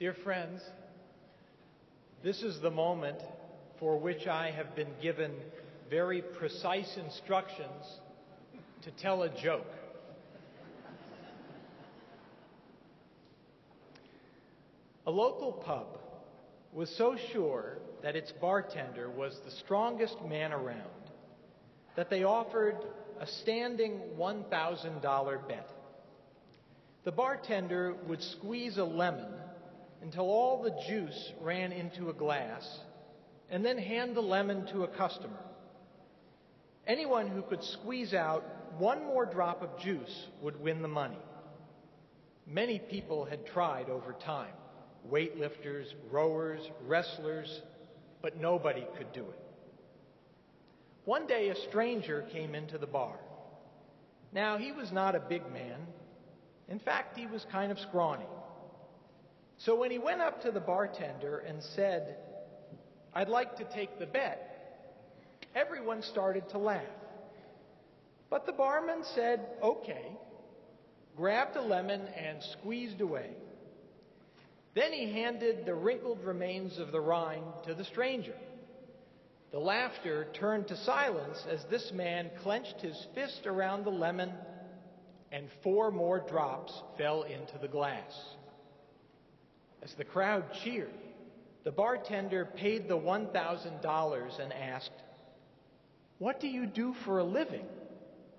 Dear friends, this is the moment for which I have been given very precise instructions to tell a joke. A local pub was so sure that its bartender was the strongest man around that they offered a standing $1,000 bet. The bartender would squeeze a lemon until all the juice ran into a glass and then hand the lemon to a customer. Anyone who could squeeze out one more drop of juice would win the money. Many people had tried over time. Weightlifters, rowers, wrestlers, but nobody could do it. One day a stranger came into the bar. Now, he was not a big man. In fact, he was kind of scrawny. So when he went up to the bartender and said, "I'd like to take the bet," everyone started to laugh. But the barman said, "Okay," grabbed a lemon and squeezed away. Then he handed the wrinkled remains of the rind to the stranger. The laughter turned to silence as this man clenched his fist around the lemon and 4 more drops fell into the glass. As the crowd cheered, the bartender paid the $1,000 and asked, "What do you do for a living?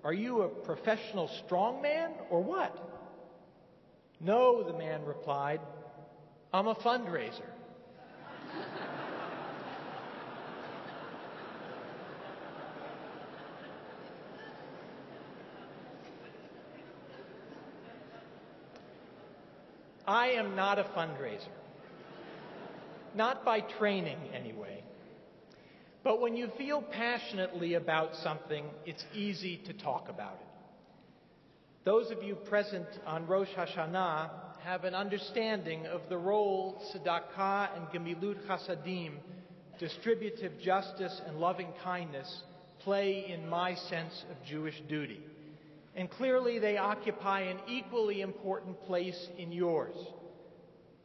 Are you a professional strongman or what?" "No," the man replied, "I'm a fundraiser." I am not a fundraiser. Not by training, anyway. But when you feel passionately about something, it's easy to talk about it. Those of you present on Rosh Hashanah have an understanding of the role tzedakah and gemilut chasadim, distributive justice and loving kindness, play in my sense of Jewish duty. And clearly they occupy an equally important place in yours.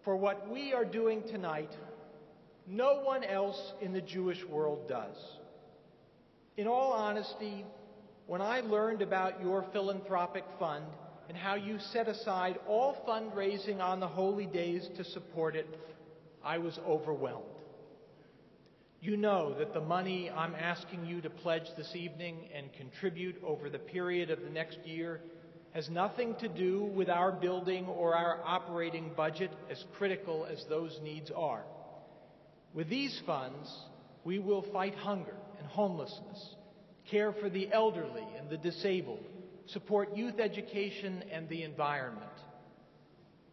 For what we are doing tonight, no one else in the Jewish world does. In all honesty, when I learned about your philanthropic fund and how you set aside all fundraising on the holy days to support it, I was overwhelmed. You know that the money I'm asking you to pledge this evening and contribute over the period of the next year has nothing to do with our building or our operating budget, as critical as those needs are. With these funds, we will fight hunger and homelessness, care for the elderly and the disabled, support youth education and the environment.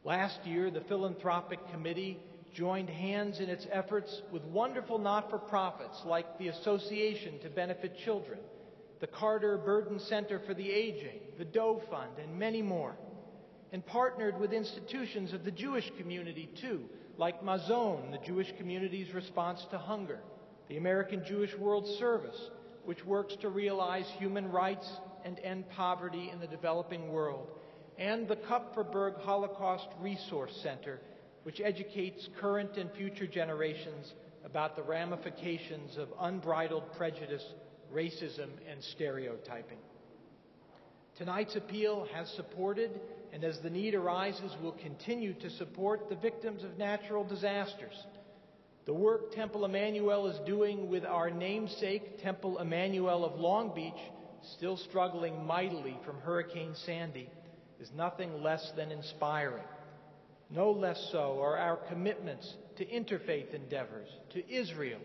Last year, the Philanthropic Committee joined hands in its efforts with wonderful not-for-profits like the Association to Benefit Children, the Carter Burden Center for the Aging, the Doe Fund, and many more, and partnered with institutions of the Jewish community too, like Mazon, the Jewish community's response to hunger, the American Jewish World Service, which works to realize human rights and end poverty in the developing world, and the Kupferberg Holocaust Resource Center, which educates current and future generations about the ramifications of unbridled prejudice, racism, and stereotyping. Tonight's appeal has supported, and as the need arises, will continue to support the victims of natural disasters. The work Temple Emanu-El is doing with our namesake Temple Emanu-El of Long Beach, still struggling mightily from Hurricane Sandy, is nothing less than inspiring. No less so are our commitments to interfaith endeavors, to Israel,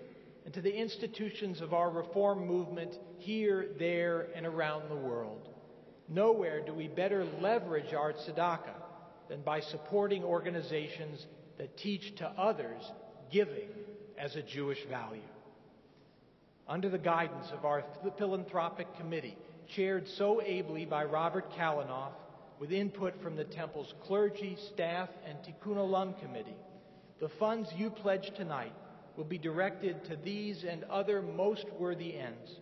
and to the institutions of our reform movement here, there, and around the world. Nowhere do we better leverage our tzedakah than by supporting organizations that teach to others giving as a Jewish value. Under the guidance of our philanthropic committee, chaired so ably by Robert Kalanoff, with input from the Temple's clergy, staff, and Tikkun Olam committee, the funds you pledge tonight will be directed to these and other most worthy ends,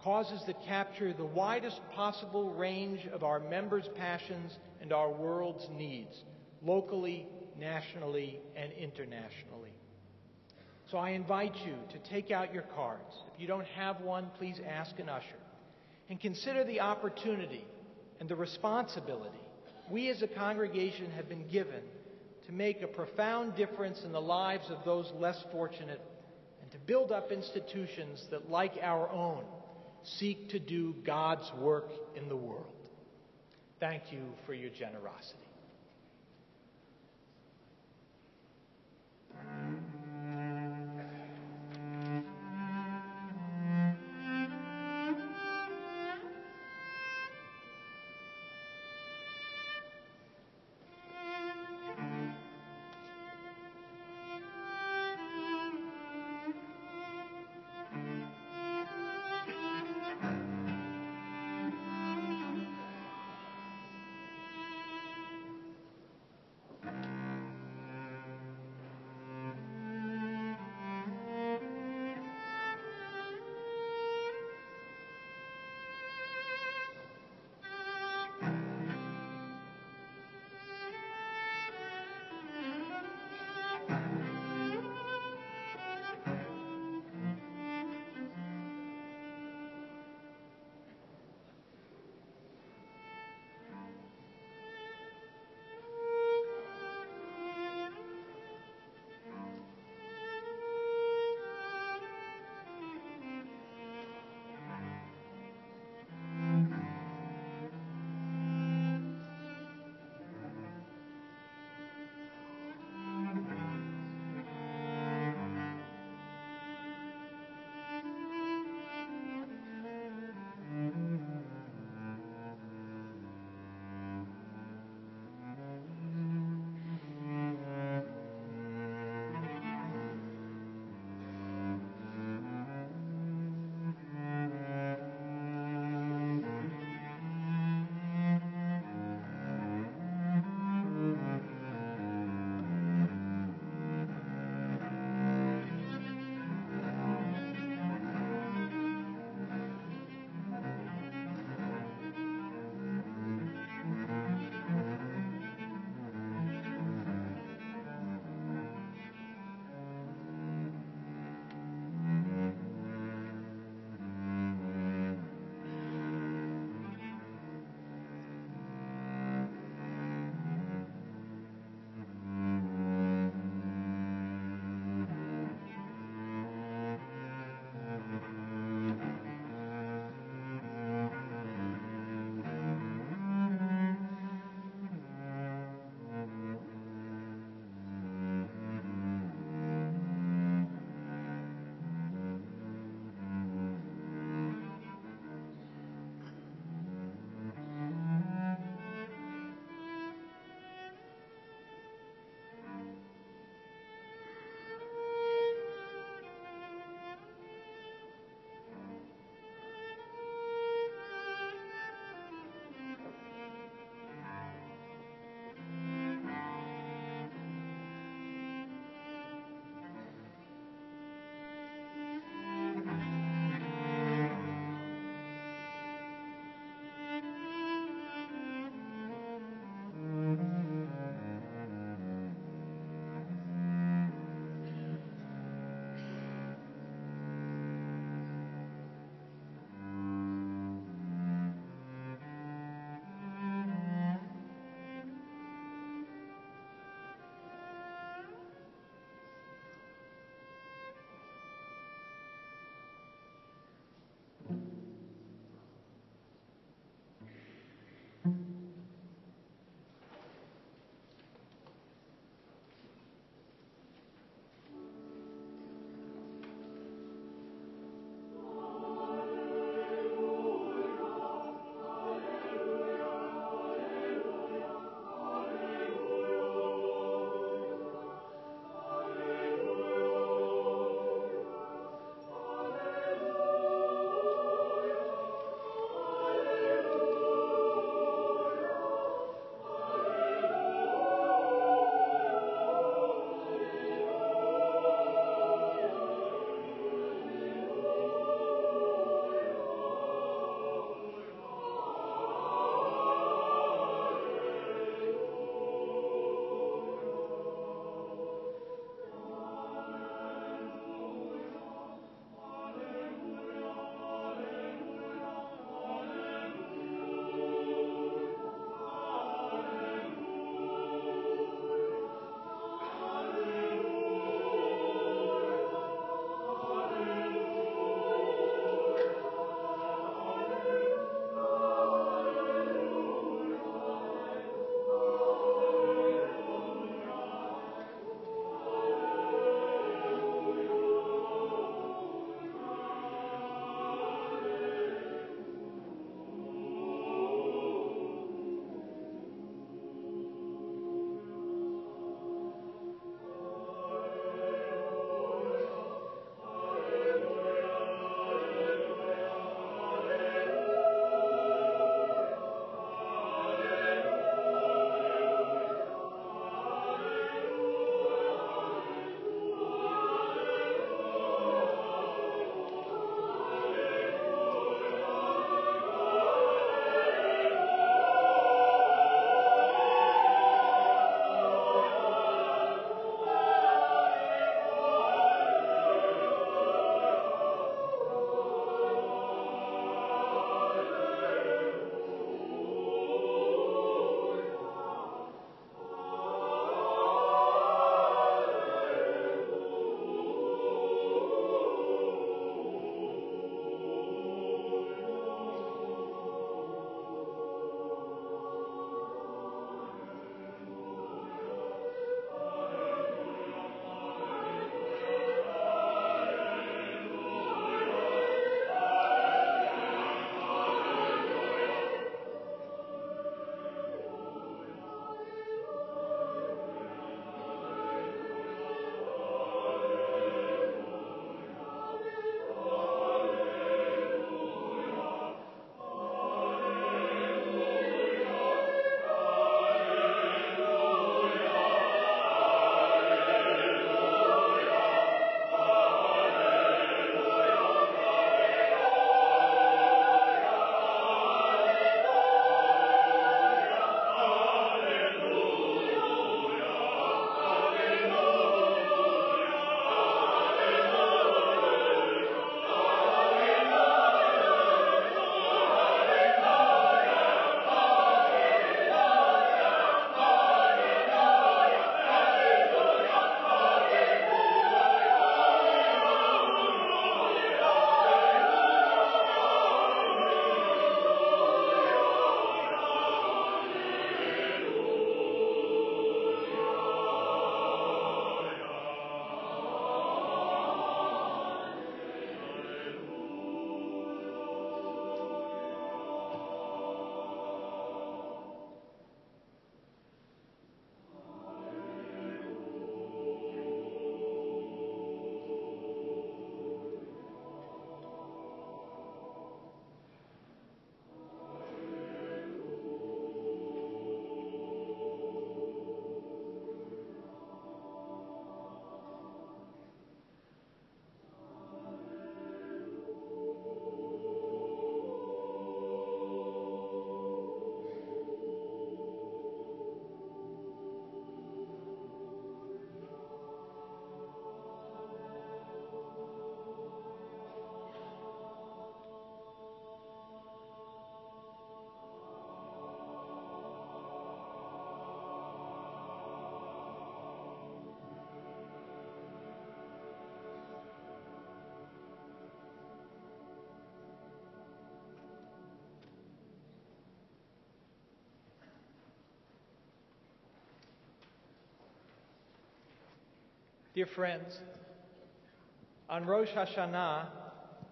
causes that capture the widest possible range of our members' passions and our world's needs, locally nationally, and internationally. So I invite you to take out your cards. If you don't have one, please ask an usher. And consider the opportunity and the responsibility we as a congregation have been given to make a profound difference in the lives of those less fortunate and to build up institutions that, like our own, seek to do God's work in the world. Thank you for your generosity. Dear friends, on Rosh Hashanah,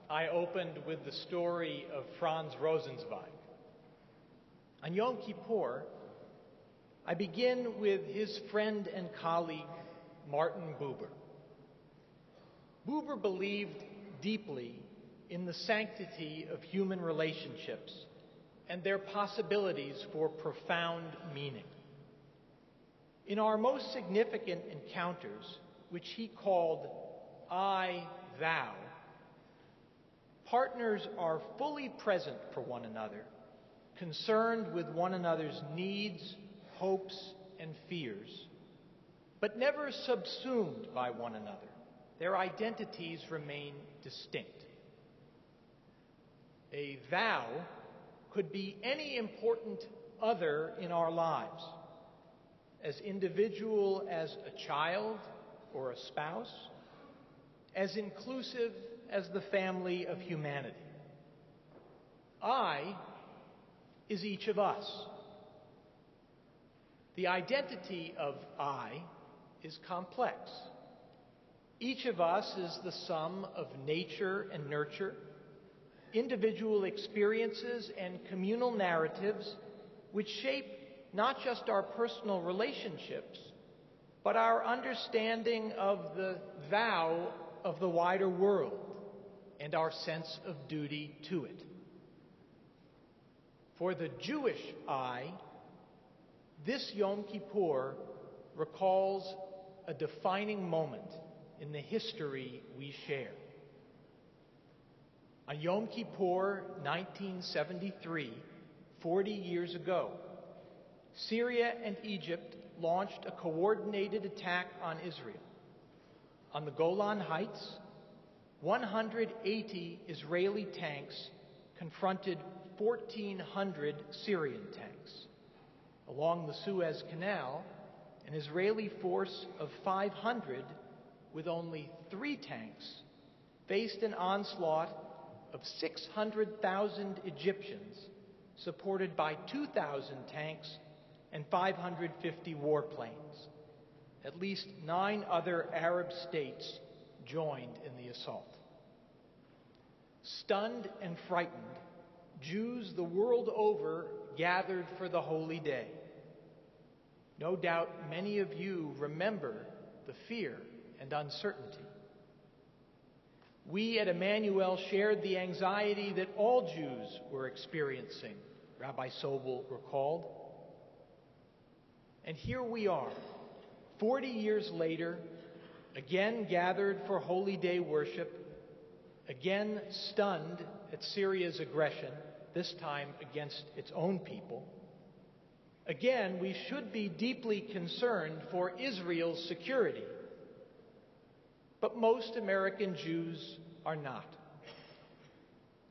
I opened with the story of Franz Rosenzweig. On Yom Kippur, I begin with his friend and colleague, Martin Buber. Buber believed deeply in the sanctity of human relationships and their possibilities for profound meaning. In our most significant encounters, which he called I, Thou, partners are fully present for one another, concerned with one another's needs, hopes, and fears, but never subsumed by one another. Their identities remain distinct. A thou could be any important other in our lives, as individual as a child or a spouse, as inclusive as the family of humanity. I is each of us. The identity of I is complex. Each of us is the sum of nature and nurture, individual experiences and communal narratives which shape not just our personal relationships, but our understanding of the thou of the wider world and our sense of duty to it. For the Jewish I, this Yom Kippur recalls a defining moment in the history we share. On Yom Kippur 1973, 40 years ago, Syria and Egypt launched a coordinated attack on Israel. On the Golan Heights, 180 Israeli tanks confronted 1,400 Syrian tanks. Along the Suez Canal, an Israeli force of 500 with only 3 tanks faced an onslaught of 600,000 Egyptians, supported by 2,000 tanks and 550 warplanes. At least 9 other Arab states joined in the assault. Stunned and frightened, Jews the world over gathered for the holy day. No doubt many of you remember the fear and uncertainty. We at Emanu-El shared the anxiety that all Jews were experiencing, Rabbi Sobel recalled. And here we are, 40 years later, again gathered for Holy Day worship, again stunned at Syria's aggression, this time against its own people. Again, we should be deeply concerned for Israel's security. But most American Jews are not.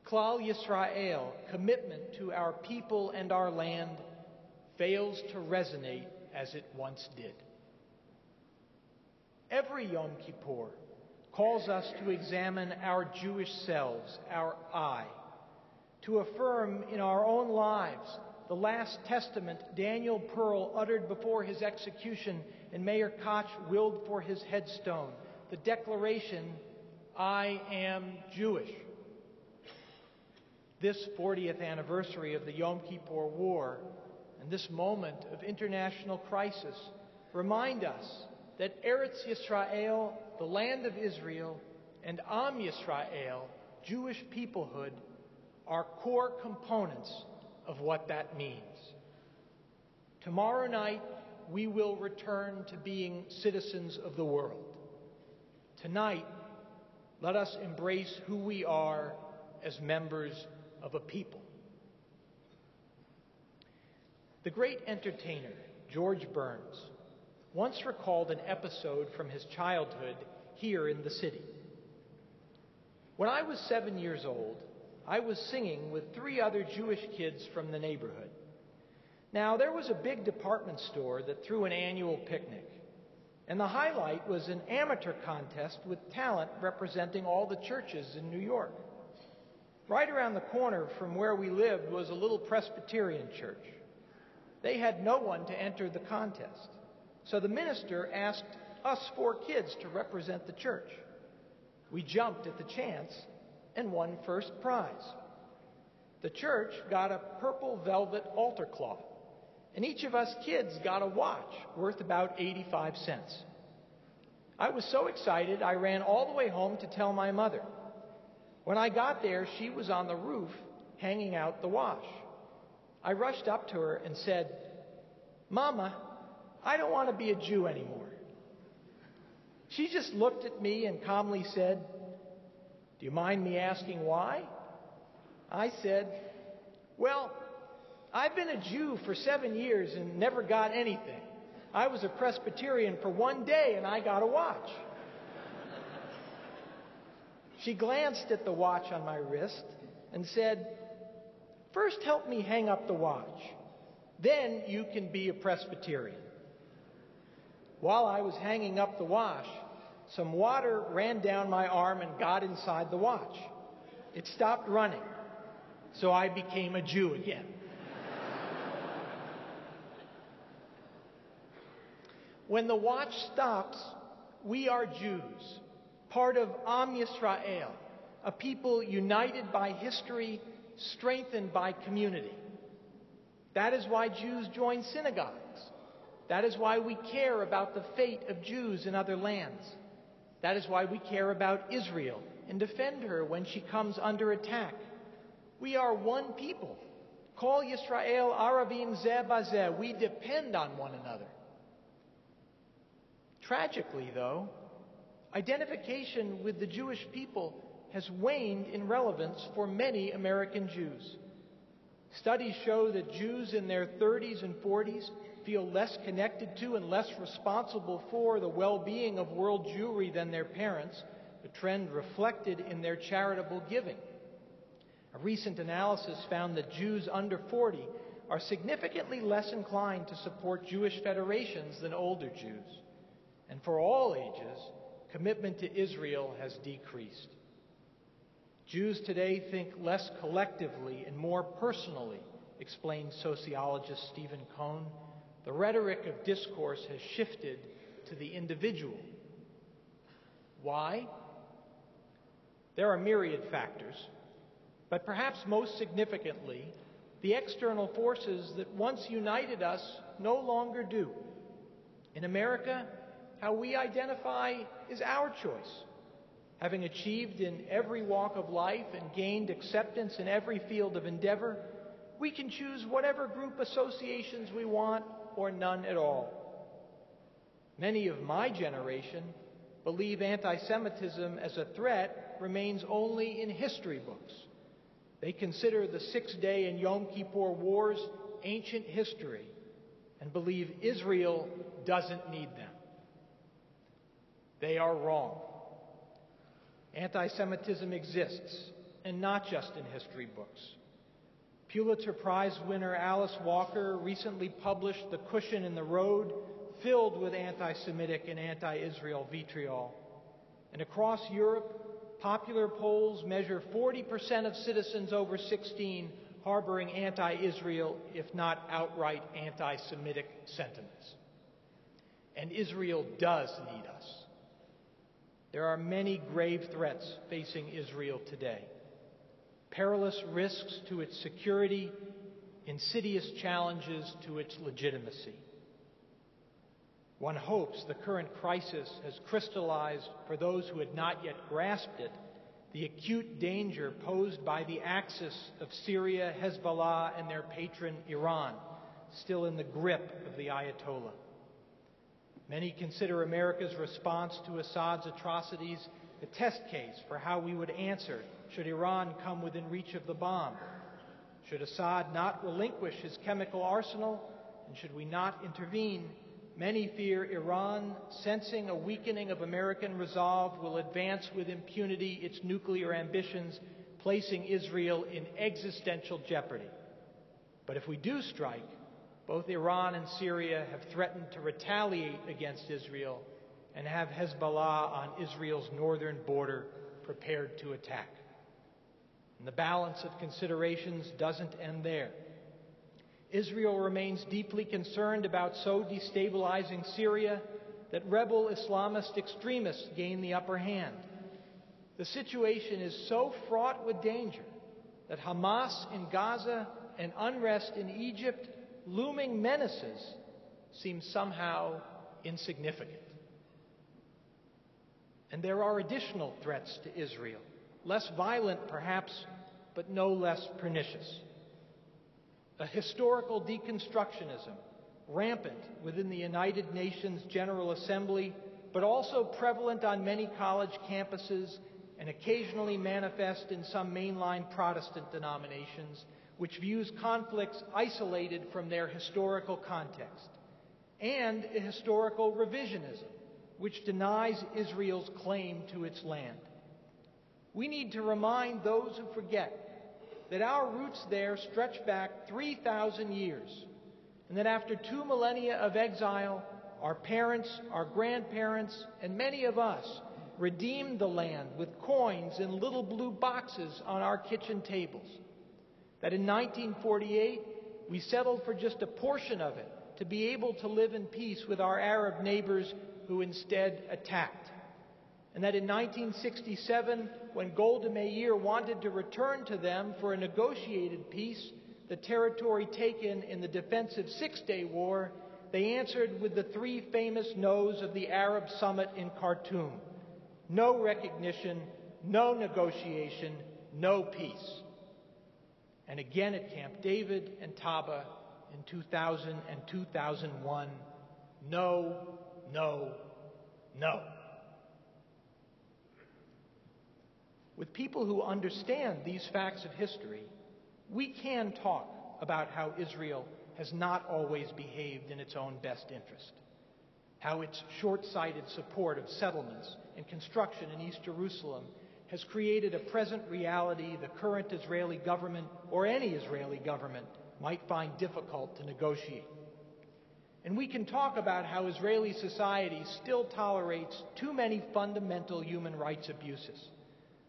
Klal Yisrael, commitment to our people and our land, fails to resonate as it once did. Every Yom Kippur calls us to examine our Jewish selves, our I, to affirm in our own lives the last testament Daniel Pearl uttered before his execution and Mayor Koch willed for his headstone, the declaration, I am Jewish. This 40th anniversary of the Yom Kippur War and this moment of international crisis remind us that Eretz Yisrael, the land of Israel, and Am Yisrael, Jewish peoplehood, are core components of what that means. Tomorrow night, we will return to being citizens of the world. Tonight, let us embrace who we are as members of a people. The great entertainer, George Burns, once recalled an episode from his childhood here in the city. When I was 7 years old, I was singing with 3 other Jewish kids from the neighborhood. Now, there was a big department store that threw an annual picnic, and the highlight was an amateur contest with talent representing all the churches in New York. Right around the corner from where we lived was a little Presbyterian church. They had no one to enter the contest, so the minister asked us 4 kids to represent the church. We jumped at the chance and won first prize. The church got a purple velvet altar cloth, and each of us kids got a watch worth about 85 cents. I was so excited, I ran all the way home to tell my mother. When I got there, she was on the roof hanging out the wash. I rushed up to her and said, "Mama, I don't want to be a Jew anymore." She just looked at me and calmly said, "Do you mind me asking why?" I said, "Well, I've been a Jew for 7 years and never got anything. I was a Presbyterian for 1 day and I got a watch." She glanced at the watch on my wrist and said, "First help me hang up the watch. Then you can be a Presbyterian." While I was hanging up the watch, some water ran down my arm and got inside the watch. It stopped running, so I became a Jew again. When the watch stops, we are Jews, part of Am Yisrael, a people united by history, strengthened by community. That is why Jews join synagogues. That is why we care about the fate of Jews in other lands. That is why we care about Israel and defend her when she comes under attack. We are one people. Kol Yisrael Aravim Zeh Bazeh. We depend on one another. Tragically, though, identification with the Jewish people has waned in relevance for many American Jews. Studies show that Jews in their 30s and 40s feel less connected to and less responsible for the well-being of world Jewry than their parents, a trend reflected in their charitable giving. A recent analysis found that Jews under 40 are significantly less inclined to support Jewish federations than older Jews. And for all ages, commitment to Israel has decreased. Jews today think less collectively and more personally, explains sociologist Stephen Cohn. The rhetoric of discourse has shifted to the individual. Why? There are myriad factors, but perhaps most significantly, the external forces that once united us no longer do. In America, how we identify is our choice. Having achieved in every walk of life and gained acceptance in every field of endeavor, we can choose whatever group associations we want or none at all. Many of my generation believe anti-Semitism as a threat remains only in history books. They consider the Six-Day and Yom Kippur Wars ancient history and believe Israel doesn't need them. They are wrong. Anti-Semitism exists, and not just in history books. Pulitzer Prize winner Alice Walker recently published The Cushion in the Road, filled with anti-Semitic and anti-Israel vitriol. And across Europe, popular polls measure 40% of citizens over 16 harboring anti-Israel, if not outright anti-Semitic sentiments. And Israel does need us. There are many grave threats facing Israel today. Perilous risks to its security, insidious challenges to its legitimacy. One hopes the current crisis has crystallized, for those who had not yet grasped it, the acute danger posed by the axis of Syria, Hezbollah, and their patron Iran, still in the grip of the Ayatollah. Many consider America's response to Assad's atrocities a test case for how we would answer should Iran come within reach of the bomb. Should Assad not relinquish his chemical arsenal, and should we not intervene, many fear Iran, sensing a weakening of American resolve, will advance with impunity its nuclear ambitions, placing Israel in existential jeopardy. But if we do strike, both Iran and Syria have threatened to retaliate against Israel and have Hezbollah on Israel's northern border prepared to attack. And the balance of considerations doesn't end there. Israel remains deeply concerned about so destabilizing Syria that rebel Islamist extremists gain the upper hand. The situation is so fraught with danger that Hamas in Gaza and unrest in Egypt, looming menaces, seem somehow insignificant. And there are additional threats to Israel, less violent perhaps, but no less pernicious. A historical deconstructionism, rampant within the United Nations General Assembly, but also prevalent on many college campuses and occasionally manifest in some mainline Protestant denominations, which views conflicts isolated from their historical context, and a historical revisionism, which denies Israel's claim to its land. We need to remind those who forget that our roots there stretch back 3,000 years, and that after 2 millennia of exile, our parents, our grandparents, and many of us redeemed the land with coins in little blue boxes on our kitchen tables. That in 1948, we settled for just a portion of it to be able to live in peace with our Arab neighbors who instead attacked. And that in 1967, when Golda Meir wanted to return to them for a negotiated peace, the territory taken in the defensive Six-Day War, they answered with the 3 famous no's of the Arab summit in Khartoum. No recognition, no negotiation, no peace. And again at Camp David and Taba in 2000 and 2001, no, no, no. With people who understand these facts of history, we can talk about how Israel has not always behaved in its own best interest, how its short-sighted support of settlements and construction in East Jerusalem has created a present reality the current Israeli government, or any Israeli government, might find difficult to negotiate. And we can talk about how Israeli society still tolerates too many fundamental human rights abuses,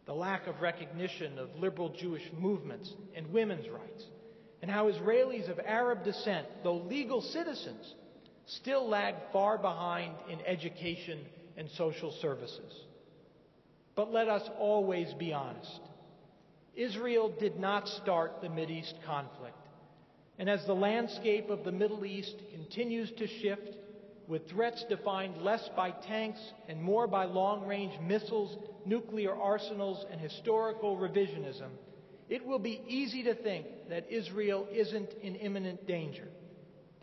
the lack of recognition of liberal Jewish movements and women's rights, and how Israelis of Arab descent, though legal citizens, still lag far behind in education and social services. But let us always be honest. Israel did not start the Mideast conflict. And as the landscape of the Middle East continues to shift, with threats defined less by tanks and more by long-range missiles, nuclear arsenals, and historical revisionism, it will be easy to think that Israel isn't in imminent danger,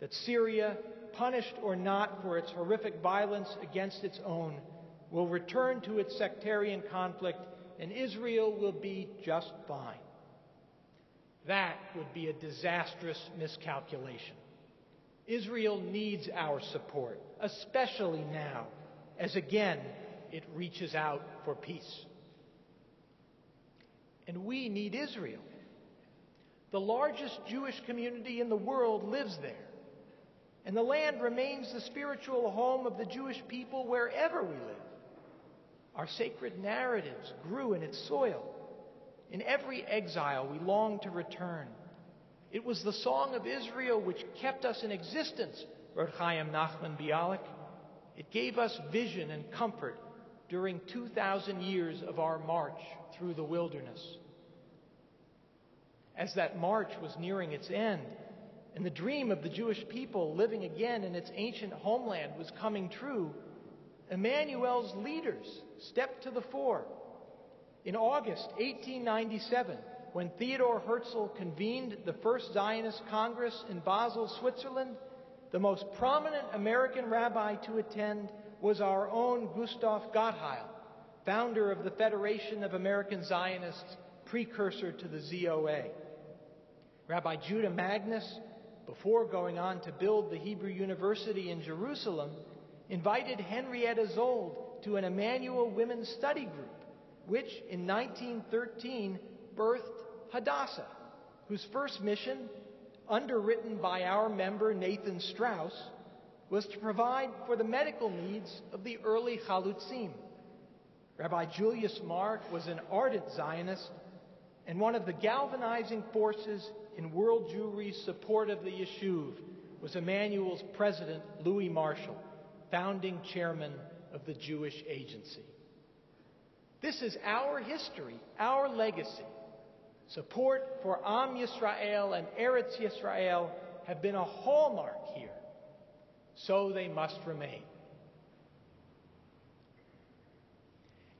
that Syria, punished or not for its horrific violence against its own, will return to its sectarian conflict, and Israel will be just fine. That would be a disastrous miscalculation. Israel needs our support, especially now, as again it reaches out for peace. And we need Israel. The largest Jewish community in the world lives there, and the land remains the spiritual home of the Jewish people wherever we live. Our sacred narratives grew in its soil. In every exile, we long to return. It was the song of Israel which kept us in existence, wrote Chaim Nachman Bialik. It gave us vision and comfort during 2,000 years of our march through the wilderness. As that march was nearing its end, and the dream of the Jewish people living again in its ancient homeland was coming true, Emanu-El's leaders stepped to the fore. In August 1897, when Theodor Herzl convened the First Zionist Congress in Basel, Switzerland, the most prominent American rabbi to attend was our own Gustav Gottheil, founder of the Federation of American Zionists, precursor to the ZOA. Rabbi Judah Magnus, before going on to build the Hebrew University in Jerusalem, invited Henrietta Zold to an Emanu-El women's study group, which in 1913 birthed Hadassah, whose first mission, underwritten by our member Nathan Strauss, was to provide for the medical needs of the early Chalutzim. Rabbi Julius Mark was an ardent Zionist and one of the galvanizing forces in world Jewry's support of the Yishuv was Emanu-El's president, Louis Marshall, founding chairman of the Jewish Agency. This is our history, our legacy. Support for Am Yisrael and Eretz Yisrael have been a hallmark here. So they must remain.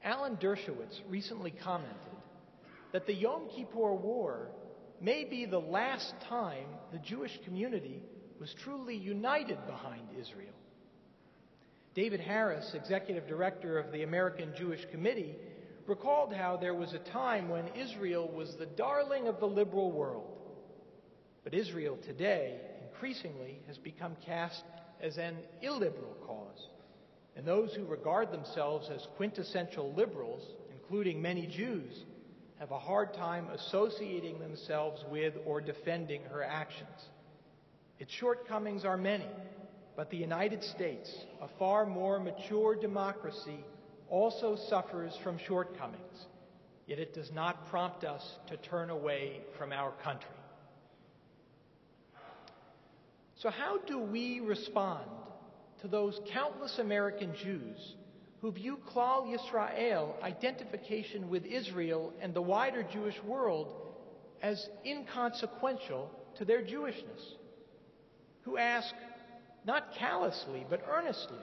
Alan Dershowitz recently commented that the Yom Kippur War may be the last time the Jewish community was truly united behind Israel. David Harris, executive director of the American Jewish Committee, recalled how there was a time when Israel was the darling of the liberal world. But Israel today increasingly has become cast as an illiberal cause. And those who regard themselves as quintessential liberals, including many Jews, have a hard time associating themselves with or defending her actions. Its shortcomings are many, but the United States, a far more mature democracy, also suffers from shortcomings, yet it does not prompt us to turn away from our country. So how do we respond to those countless American Jews who view Klal Yisrael identification with Israel and the wider Jewish world as inconsequential to their Jewishness? Who ask, not callously, but earnestly,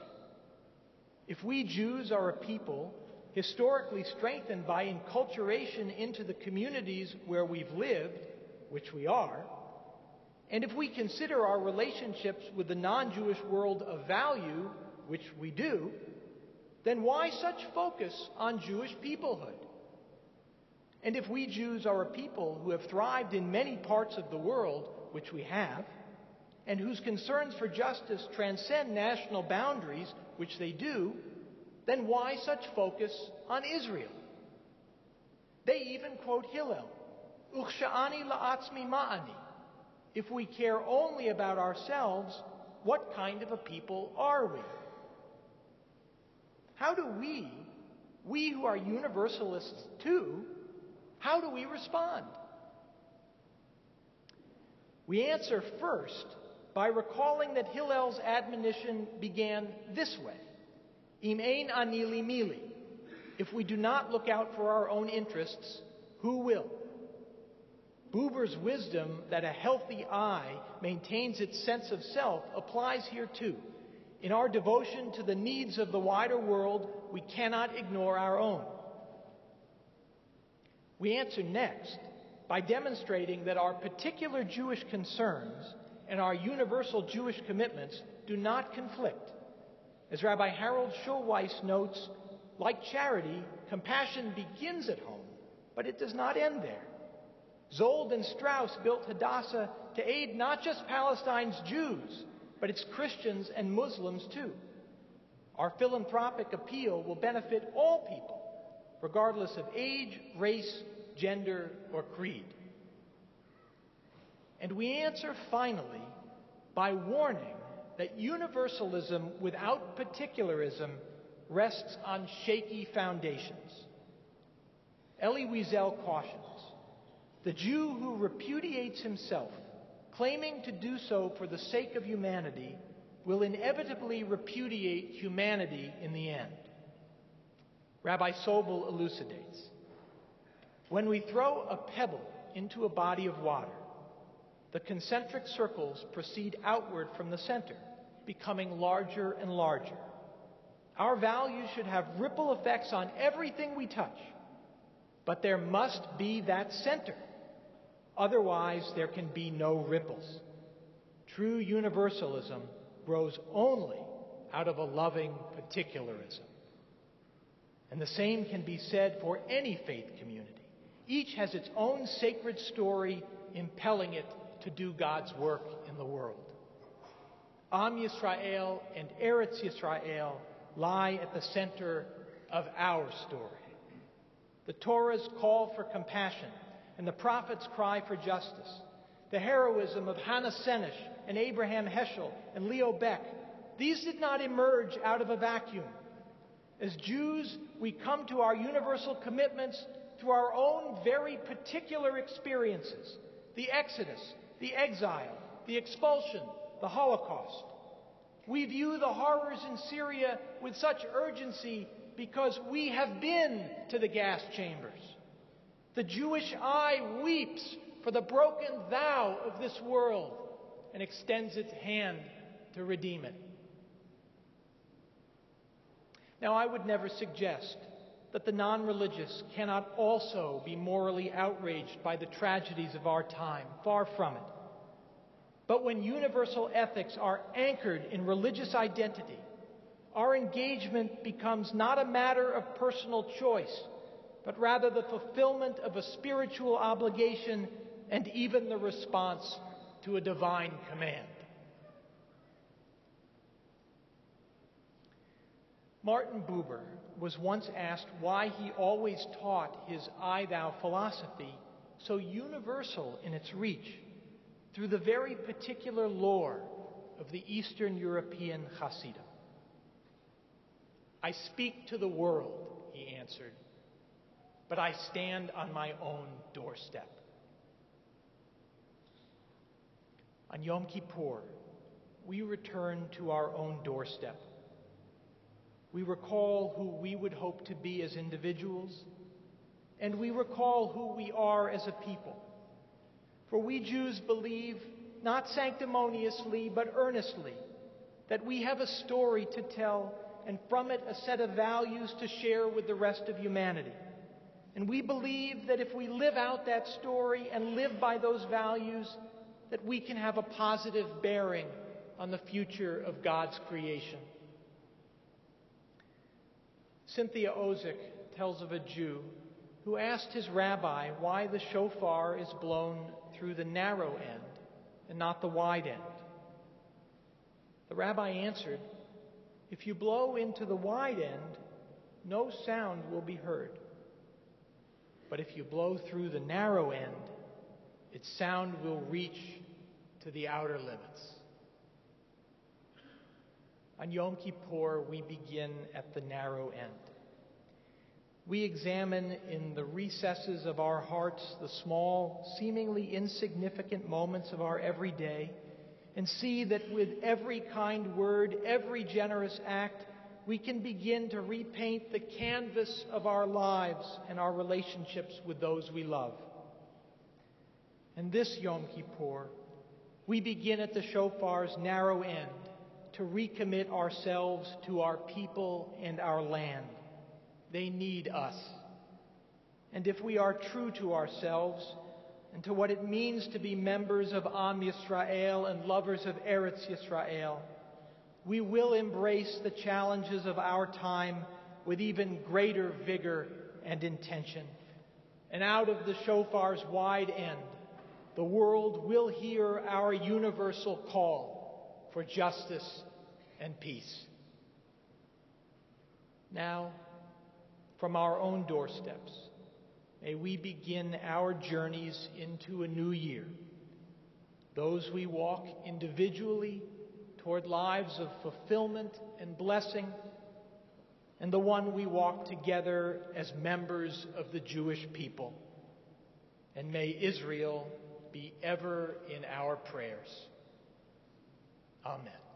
if we Jews are a people historically strengthened by enculturation into the communities where we've lived, which we are, and if we consider our relationships with the non-Jewish world of value, which we do, then why such focus on Jewish peoplehood? And if we Jews are a people who have thrived in many parts of the world, which we have, and whose concerns for justice transcend national boundaries, which they do, then why such focus on Israel? They even quote Hillel, Uchsha'ani la'atzmi ma'ani. If we care only about ourselves, what kind of a people are we? How do we who are universalists too, how do we respond? We answer first by recalling that Hillel's admonition began this way, Im ein ani li mili. If we do not look out for our own interests, who will? Buber's wisdom that a healthy I maintains its sense of self applies here too. In our devotion to the needs of the wider world, we cannot ignore our own. We answer next by demonstrating that our particular Jewish concerns and our universal Jewish commitments do not conflict. As Rabbi Harold Schulweis notes, like charity, compassion begins at home, but it does not end there. Zold and Strauss built Hadassah to aid not just Palestine's Jews, but its Christians and Muslims too. Our philanthropic appeal will benefit all people, regardless of age, race, gender, or creed. And we answer finally by warning that universalism without particularism rests on shaky foundations. Elie Wiesel cautions, the Jew who repudiates himself, claiming to do so for the sake of humanity, will inevitably repudiate humanity in the end. Rabbi Sobel elucidates, when we throw a pebble into a body of water, the concentric circles proceed outward from the center, becoming larger and larger. Our values should have ripple effects on everything we touch, but there must be that center. Otherwise, there can be no ripples. True universalism grows only out of a loving particularism. And the same can be said for any faith community. Each has its own sacred story impelling it to do God's work in the world. Am Yisrael and Eretz Yisrael lie at the center of our story. The Torah's call for compassion and the prophet's cry for justice, the heroism of Hannah Senesh and Abraham Heschel and Leo Beck, these did not emerge out of a vacuum. As Jews, we come to our universal commitments through our own very particular experiences, the Exodus, the exile, the expulsion, the Holocaust. We view the horrors in Syria with such urgency because we have been to the gas chambers. The Jewish eye weeps for the broken thou of this world and extends its hand to redeem it. Now, I would never suggest that the non-religious cannot also be morally outraged by the tragedies of our time. Far from it. But when universal ethics are anchored in religious identity, our engagement becomes not a matter of personal choice, but rather the fulfillment of a spiritual obligation and even the response to a divine command. Martin Buber was once asked why he always taught his I-thou philosophy so universal in its reach through the very particular lore of the Eastern European Hasidim. I speak to the world, he answered, but I stand on my own doorstep. On Yom Kippur, we return to our own doorstep. We recall who we would hope to be as individuals, and we recall who we are as a people. For we Jews believe, not sanctimoniously, but earnestly, that we have a story to tell, and from it a set of values to share with the rest of humanity. And we believe that if we live out that story and live by those values, that we can have a positive bearing on the future of God's creation. Cynthia Ozick tells of a Jew who asked his rabbi why the shofar is blown through the narrow end and not the wide end. The rabbi answered, "If you blow into the wide end, no sound will be heard. But if you blow through the narrow end, its sound will reach to the outer limits." On Yom Kippur, we begin at the narrow end. We examine in the recesses of our hearts the small, seemingly insignificant moments of our everyday, and see that with every kind word, every generous act, we can begin to repaint the canvas of our lives and our relationships with those we love. And this Yom Kippur, we begin at the shofar's narrow end to recommit ourselves to our people and our land. They need us. And if we are true to ourselves and to what it means to be members of Am Yisrael and lovers of Eretz Yisrael, we will embrace the challenges of our time with even greater vigor and intention. And out of the shofar's wide end, the world will hear our universal call for justice and peace. Now, from our own doorsteps, may we begin our journeys into a new year. Those we walk individually toward lives of fulfillment and blessing, and the one we walk together as members of the Jewish people. And may Israel be ever in our prayers. Amen.